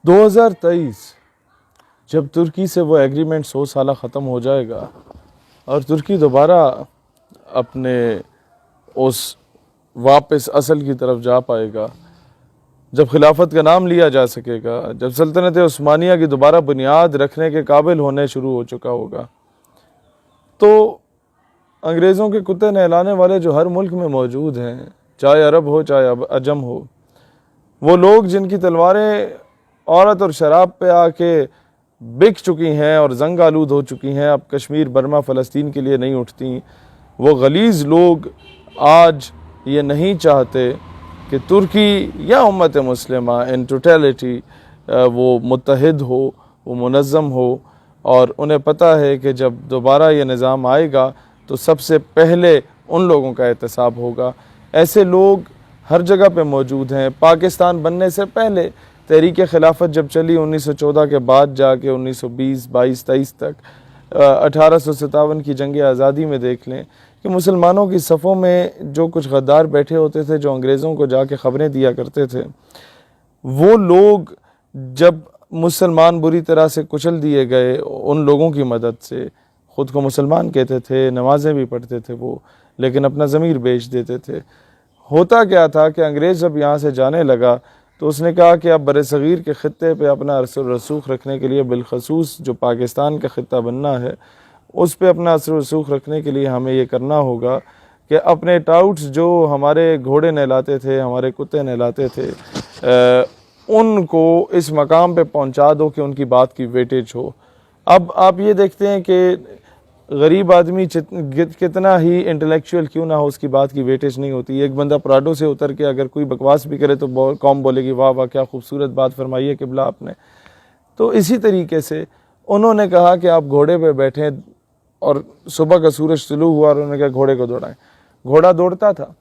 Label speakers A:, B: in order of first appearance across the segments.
A: 2023 जब तुर्की से वो एग्रीमेंट 100 साल ख़त्म हो जाएगा और तुर्की दोबारा अपने उस वापस असल की तरफ जा पाएगा, जब खिलाफत का नाम लिया जा सकेगा, जब सल्तनत उस्मानिया की दोबारा बुनियाद रखने के काबिल होने शुरू हो चुका होगा, तो अंग्रेज़ों के कुत्ते नहलाने वाले जो हर मुल्क में मौजूद हैं, चाहे अरब हो चाहे अजम हो, वो लोग जिनकी तलवारें औरत और शराब पे आके बिक चुकी हैं और जंग आलूद हो चुकी हैं, अब कश्मीर बर्मा फ़लस्तीन के लिए नहीं उठती, वो गलीज़ लोग आज ये नहीं चाहते कि तुर्की या उम्मत मुस्लिमा इन टोटलिटी वो मुत्तहिद हो, वो मुनज़्ज़म हो, और उन्हें पता है कि जब दोबारा ये निज़ाम आएगा तो सबसे पहले उन लोगों का एहतसाब होगा। ऐसे लोग हर जगह पे मौजूद हैं। पाकिस्तान बनने से पहले तहरीक खिलाफत जब चली 1914 के बाद जाके 1920, 22, 23 तक, 1857 की जंग आज़ादी में देख लें कि मुसलमानों की सफ़ों में जो कुछ गद्दार बैठे होते थे, जो अंग्रेज़ों को जाके ख़बरें दिया करते थे, वो लोग जब मुसलमान बुरी तरह से कुचल दिए गए, उन लोगों की मदद से, ख़ुद को मुसलमान कहते थे, नमाज़ें भी पढ़ते थे वो, लेकिन अपना ज़मीर बेच देते थे। होता क्या था कि अंग्रेज़ जब यहाँ से जाने लगा तो उसने कहा कि अब बरसग़ीर के ख़ित्ते पे अपना असर रसूख रखने के लिए, बिलखसूस जो पाकिस्तान का ख़ित्ता बनना है, उस पे अपना असर रसूख रखने के लिए हमें ये करना होगा कि अपने टाउट्स जो हमारे घोड़े नहलाते थे, हमारे कुत्ते नहलाते थे, उनको इस मकाम पे पहुंचा दो कि उनकी बात की वेटेज हो। अब आप ये देखते हैं कि गरीब आदमी कितना ही इंटेलेक्चुअल क्यों ना हो, उसकी बात की वेटेज नहीं होती। एक बंदा पराडो से उतर के अगर कोई बकवास भी करे तो कौम बोलेगी वाह वाह क्या खूबसूरत बात फरमाई है किबला आपने। तो इसी तरीके से उन्होंने कहा कि आप घोड़े पे बैठें, और सुबह का सूरज तुलू हुआ और उन्होंने कहा घोड़े को दौड़ाएं। घोड़ा दौड़ता था,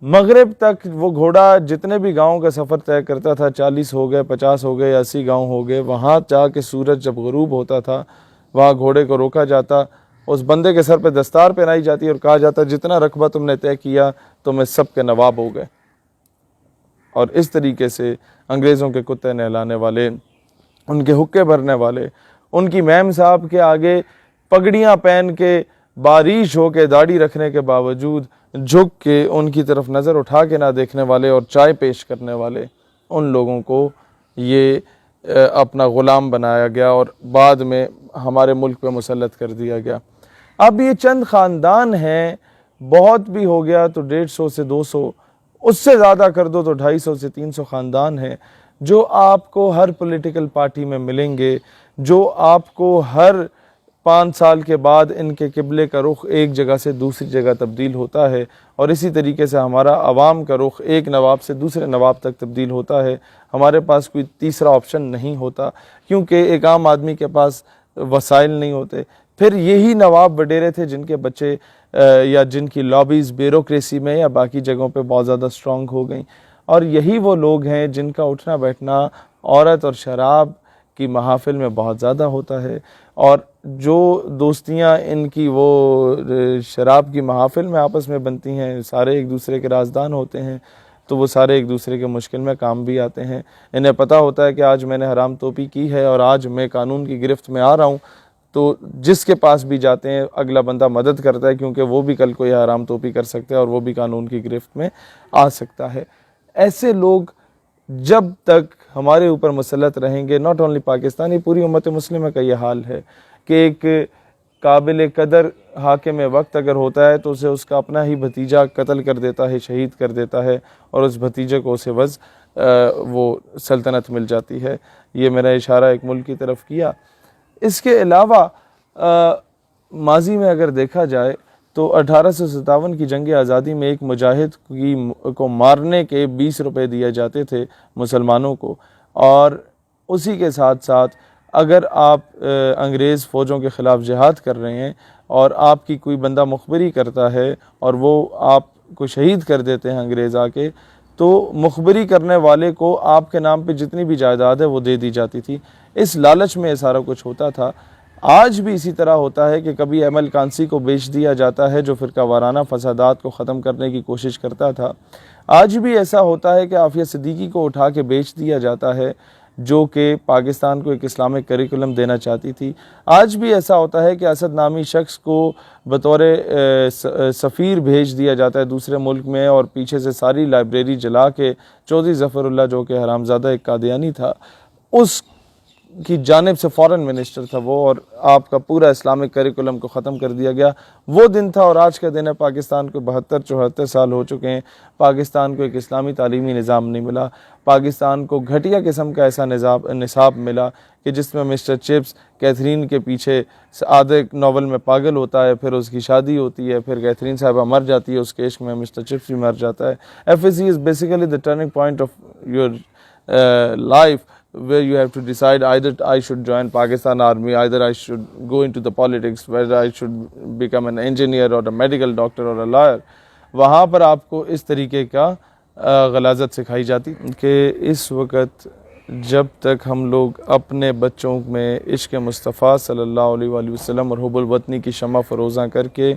A: मगरिब तक वो घोड़ा जितने भी गाँव का सफ़र तय करता था, 40 हो गए, 50 हो गए, 80 गाँव हो गए, वहाँ जाके सूरज जब ग़ुरूब होता था वहाँ घोड़े को रोका जाता, उस बंदे के सर पे दस्तार पहनाई जाती और कहा जाता जितना रकबा तुमने तय किया तुम्हें सब के नवाब हो गए। और इस तरीके से अंग्रेज़ों के कुत्ते नहलाने वाले, उनके हुक्के भरने वाले, उनकी मैम साहब के आगे पगड़ियाँ पहन के, बारिश हो के, दाढ़ी रखने के बावजूद झुक के उनकी तरफ नज़र उठा के ना देखने वाले और चाय पेश करने वाले, उन लोगों को ये अपना ग़ुलाम बनाया गया और बाद में हमारे मुल्क पे मुसल्लत कर दिया गया। अब ये चंद ख़ानदान हैं, बहुत भी हो गया तो 150 से 200, उससे ज़्यादा कर दो तो 250 से 300 ख़ानदान हैं जो आपको हर पॉलिटिकल पार्टी में मिलेंगे, जो आपको हर 5 साल के बाद इनके किबले का रुख एक जगह से दूसरी जगह तब्दील होता है। और इसी तरीके से हमारा अवाम का रुख एक नवाब से दूसरे नवाब तक तब्दील होता है। हमारे पास कोई तीसरा ऑप्शन नहीं होता, क्योंकि एक आम आदमी के पास वसाइल नहीं होते। फिर यही नवाब वडेरे थे जिनके बच्चे या जिनकी लॉबीज़ ब्यूरोक्रेसी में या बाकी जगहों पे बहुत ज़्यादा स्ट्रॉन्ग हो गई, और यही वो लोग हैं जिनका उठना बैठना औरत और शराब की महाफिल में बहुत ज़्यादा होता है। और जो दोस्तियाँ इनकी वो शराब की महाफिल में आपस में बनती हैं, सारे एक दूसरे के राजदान होते हैं, तो वो सारे एक दूसरे के मुश्किल में काम भी आते हैं। इन्हें पता होता है कि आज मैंने हराम तोपी की है और आज मैं कानून की गिरफ्त में आ रहा हूँ, तो जिसके पास भी जाते हैं अगला बंदा मदद करता है, क्योंकि वो भी कल को यह हराम तोपी कर सकता है और वो भी कानून की गिरफ्त में आ सकता है। ऐसे लोग जब तक हमारे ऊपर मुसल्लत रहेंगे, नॉट ओनली पाकिस्तानी, पूरी उम्मत मुस्लिम का ये हाल है कि एक काबिल कदर हाकिम वक्त अगर होता है तो उसे उसका अपना ही भतीजा कत्ल कर देता है, शहीद कर देता है, और उस भतीजे को उसे वज़ वो सल्तनत मिल जाती है। ये मेरा इशारा एक मुल्क की तरफ किया। इसके अलावा माजी में अगर देखा जाए तो 1857 की जंग आज़ादी में एक मुजाहिद को मारने के 20 रुपए दिए जाते थे मुसलमानों को, और उसी के साथ साथ अगर आप अंग्रेज़ फ़ौजों के ख़िलाफ़ जिहाद कर रहे हैं और आपकी कोई बंदा मुखबरी करता है और वो आपको शहीद कर देते हैं अंग्रेज़ आके, तो मुखबरी करने वाले को आपके नाम पे जितनी भी जायदाद है वो दे दी जाती थी। इस लालच में ये सारा कुछ होता था। आज भी इसी तरह होता है कि कभी एम एल कांसी को बेच दिया जाता है जो फ़िरका वाराना फसादात को ख़त्म करने की कोशिश करता था। आज भी ऐसा होता है कि आफिया सिद्दीकी को उठा के बेच दिया जाता है जो कि पाकिस्तान को एक इस्लामिक करिकुलम देना चाहती थी। आज भी ऐसा होता है कि असद नामी शख्स को बतौर सफ़ीर भेज दिया जाता है दूसरे मुल्क में, और पीछे से सारी लाइब्रेरी जला के चौधरी ज़फ़रुल्लाह जो कि हरामज़ादा एक कादियानी था उस की जानिब से फॉरेन मिनिस्टर था वो, और आपका पूरा इस्लामिक करिकुलम को ख़त्म कर दिया गया। वो दिन था और आज का दिन है। पाकिस्तान को 72-74 साल हो चुके हैं, पाकिस्तान को एक इस्लामी तालीमी निज़ाम नहीं मिला। पाकिस्तान को घटिया किस्म का ऐसा निसाब मिला कि जिसमें मिस्टर चिप्स कैथरीन के पीछे आधे नॉवल में पागल होता है, फिर उसकी शादी होती है, फिर कैथरीन साहबा मर जाती है, उसके इश्क में मिस्टर चिप्स भी मर जाता है। FAC is basically the turning point of your life, where you have to decide either I should join Pakistan Army, either I should go into the politics, whether I should become an engineer or a medical doctor or a lawyer। वहाँ पर आपको इस तरीके का गलाजत सिखाई जाती कि इस वक्त जब तक हम लोग अपने बच्चों में इश्क़ मुस्तफ़ा सल्लल्लाहु अलैहि वसल्लम और हुब्बुल वतनी की शम्मा फ़रोज़ा करके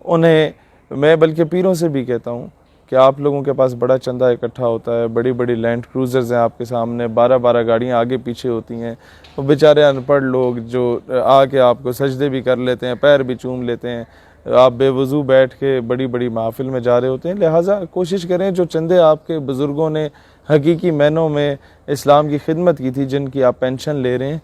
A: उन्हें, मैं बल्कि पीरों से भी कहता हूँ कि आप लोगों के पास बड़ा चंदा इकट्ठा होता है, बड़ी बड़ी लैंड क्रूज़र्स हैं आपके सामने, 12-12 गाड़ियाँ आगे पीछे होती हैं, तो बेचारे अनपढ़ लोग जो आके आपको सजदे भी कर लेते हैं, पैर भी चूम लेते हैं, आप बेवज़ू बैठ के बड़ी बड़ी महफिल में जा रहे होते हैं। लिहाजा कोशिश करें जो चंदे आपके बुज़ुर्गों ने हकीकी मायनों में इस्लाम की खिदमत की थी, जिनकी आप पेंशन ले रहे हैं,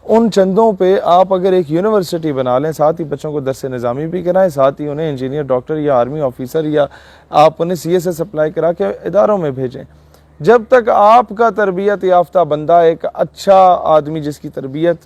A: उन चंदों पे आप अगर एक यूनिवर्सिटी बना लें, साथ ही बच्चों को दर्स निज़ामी भी कराएं, साथ ही उन्हें इंजीनियर, डॉक्टर या आर्मी ऑफिसर या आप उन्हें CSS अप्लाई करा के इदारों में भेजें। जब तक आपका तरबियत याफ्ता बंदा, एक अच्छा आदमी जिसकी तरबियत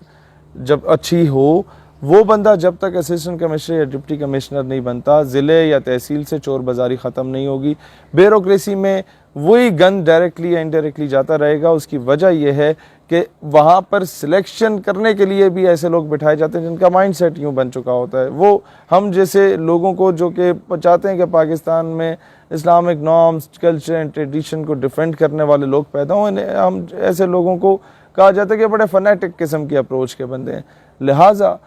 A: जब अच्छी हो, वो बंदा जब तक असिस्टेंट कमिश्नर या डिप्टी कमिश्नर नहीं बनता, ज़िले या तहसील से चोर बाज़ारी ख़त्म नहीं होगी। ब्यूरोक्रेसी में वही गन डायरेक्टली या इनडायरेक्टली जाता रहेगा। उसकी वजह यह है कि वहाँ पर सिलेक्शन करने के लिए भी ऐसे लोग बिठाए जाते हैं जिनका माइंड सेट यूँ बन चुका होता है। वो हम जैसे लोगों को जो कि चाहते हैं कि पाकिस्तान में Islamic norms, culture and tradition को डिफेंड करने वाले लोग पैदा हों, हम ऐसे लोगों को कहा जाता है कि बड़े फनेटिक किस्म की अप्रोच के बंदे हैं। लिहाजा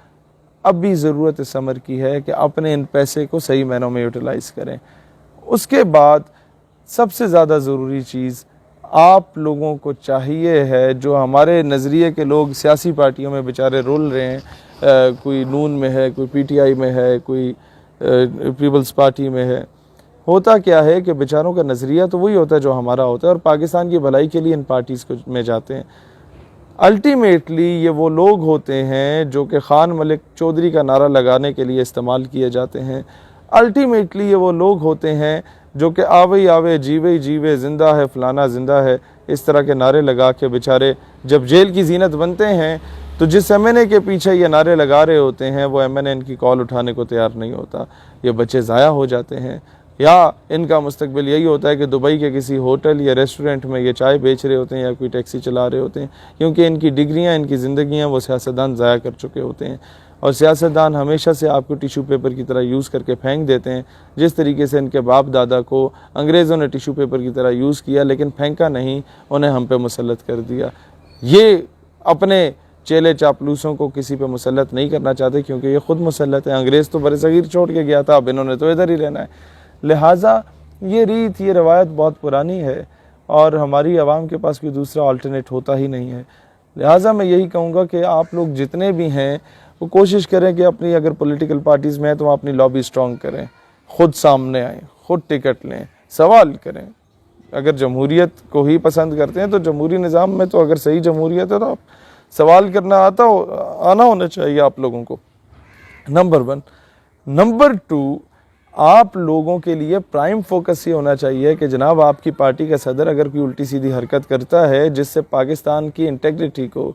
A: अब भी ज़रूरत इस अमर की है कि अपने इन पैसे को सही मायनों में यूटिलाइज़ करें। उसके बाद सबसे ज़्यादा ज़रूरी चीज़ आप लोगों को चाहिए है, जो हमारे नज़रिए के लोग सियासी पार्टियों में बेचारे रुल रहे हैं, कोई नून में है, कोई PTI में है, कोई पीपल्स पार्टी में है, होता क्या है कि बेचारों का नज़रिया तो वही होता है जो हमारा होता है, और पाकिस्तान की भलाई के लिए इन पार्टीज़ को में जाते हैं। अल्टीमेटली ये वो लोग होते हैं जो कि खान मलिक चौधरी का नारा लगाने के लिए इस्तेमाल किए जाते हैं। अल्टीमेटली ये वो लोग होते हैं जो कि आवे आवे जीवे जीवे, ज़िंदा है फलाना ज़िंदा है, इस तरह के नारे लगा के बेचारे जब जेल की जीनत बनते हैं, तो जिस MNA के पीछे ये नारे लगा रहे होते हैं वो MNA इनकी कॉल उठाने को तैयार नहीं होता। ये बच्चे ज़ाया हो जाते हैं, या इनका मुस्तकबिल यही होता है कि दुबई के किसी होटल या रेस्टोरेंट में ये चाय बेच रहे होते हैं या कोई टैक्सी चला रहे होते हैं, क्योंकि इनकी डिग्रियां, इनकी ज़िंदगियां वो सियासतदान ज़ाया कर चुके होते हैं। और सियासतदान हमेशा से आपको टिशू पेपर की तरह यूज़ करके फेंक देते हैं। जिस तरीके से इनके बाप दादा को अंग्रेज़ों ने टिशू पेपर की तरह यूज़ किया, लेकिन फेंका नहीं, उन्हें हम पे मुसल्लत कर दिया। ये अपने चेले चापलूसों को किसी पे मुसल्लत नहीं करना चाहते, क्योंकि ये ख़ुद मुसल्लत है। अंग्रेज़ तो बरसगीर छोड़ के गया था, अब इन्होंने तो इधर ही रहना है। लिहाजा ये रीत, ये रवायत बहुत पुरानी है और हमारी आवाम के पास कोई दूसरा अल्टरनेट होता ही नहीं है। लिहाजा मैं यही कहूँगा कि आप लोग जितने भी हैं वो कोशिश करें कि अपनी, अगर पॉलिटिकल पार्टीज़ में हैं तो अपनी लॉबी स्ट्रॉन्ग करें, ख़ुद सामने आएँ, ख़ुद टिकट लें, सवाल करें। अगर जमहूरियत को ही पसंद करते हैं तो जमहूरी निज़ाम में तो अगर सही जमहूरियत है तो आप सवाल करना आना होना चाहिए आप लोगों को, नंबर 1। नंबर 2, आप लोगों के लिए प्राइम फोकस ये होना चाहिए कि जनाब आपकी पार्टी का सदर अगर कोई उल्टी सीधी हरकत करता है जिससे पाकिस्तान की इंटेग्रिटी को,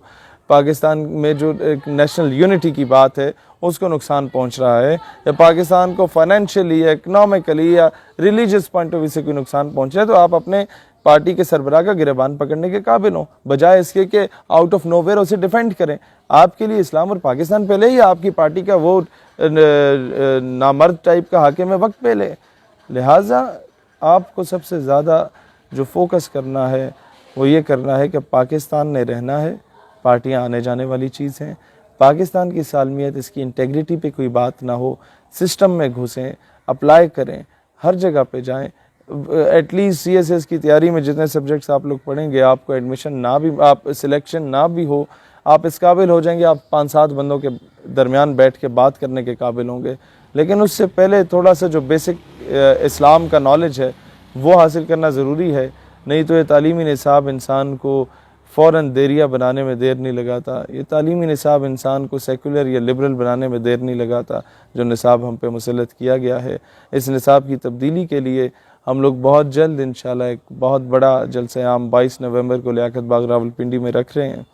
A: पाकिस्तान में जो एक नेशनल यूनिटी की बात है उसको नुकसान पहुंच रहा है, या पाकिस्तान को फाइनेंशियली, इकनॉमिकली या रिलीजियस पॉइंट ऑफ व्यू से कोई नुकसान पहुंच रहा है, तो आप अपने पार्टी के सरबराह का गिरबान पकड़ने के काबिल हो, बजाय इसके कि आउट ऑफ नोवेयर उसे डिफेंड करें। आपके लिए इस्लाम और पाकिस्तान पहले ही आपकी पार्टी का वो नामर्द टाइप का हाकिम वक्त पहले। लिहाजा आपको सबसे ज़्यादा जो फोकस करना है वो ये करना है कि पाकिस्तान ने रहना है, पार्टियां आने जाने वाली चीज़ हैं, पाकिस्तान की सालमियत, इसकी इंटेग्रिटी पे कोई बात ना हो, सिस्टम में घुसें, अप्लाई करें, हर जगह पे जाएं, एटलीस्ट CSS की तैयारी में जितने सब्जेक्ट्स आप लोग पढ़ेंगे, आपको एडमिशन ना भी, आप सिलेक्शन ना भी हो, आप इस काबिल हो जाएंगे, आप 5-7 बंदों के दरमियान बैठ के बात करने के काबिल होंगे। लेकिन उससे पहले थोड़ा सा जो बेसिक इस्लाम का नॉलेज है वो हासिल करना ज़रूरी है, नहीं तो ये तालीमी निसाब इंसान को फ़ौरन देरिया बनाने में देर नहीं लगाता। ये तालीमी निसाब इंसान को सेकुलर या लिबरल बनाने में देर नहीं लगाता, जो निसाब हम पे मुसल्लत किया गया है। इस निसाब की तब्दीली के लिए हम लोग बहुत जल्द इंशाल्लाह एक बहुत बड़ा जलसा आम 22 नवंबर को लियाकत बाग रावलपिंडी में रख रहे हैं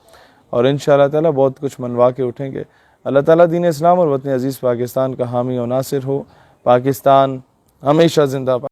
A: और इंशाल्लाह ताला बहुत कुछ मनवा के उठेंगे। अल्लाह ताला दीन इस्लाम और वतन अज़ीज़ पाकिस्तान का हामी और नासिर हो। पाकिस्तान हमेशा जिंदाबाद।